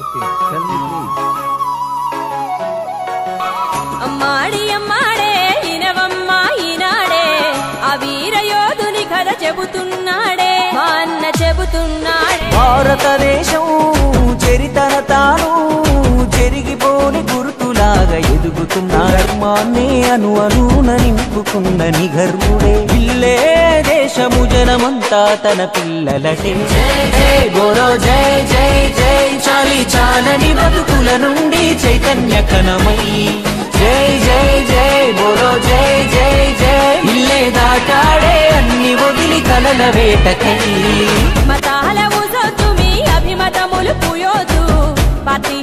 acting. Tell me please. అమ్మాడి అమ్మాడే ఇనవమ్మ ఈనాడే ఆ వీర యోధుని కథ చెబుతున్నాడే మా అన్న చెబుతున్నాడే. భారతదేశం చరితన తాను చెరిగిపోని గుర్తులాగా ఎదుగుతున్న ధర్మాన్ని అణువున నింపుకున్న నిగర్వుడే. ఇల్లే దేశము జనమంతా తన పిల్లలటే. జై గోరో జై జై జై చాలి చాలని బతుకుల నుండి చైతన్య కణమై. జై జై జై బోరో జై జై జై ఇల్లే దాటాడే అన్ని వదిలి కలల వేటకై. మతాల ఊసొద్దు మీ అభిమతములు పుయోదు పార్టీ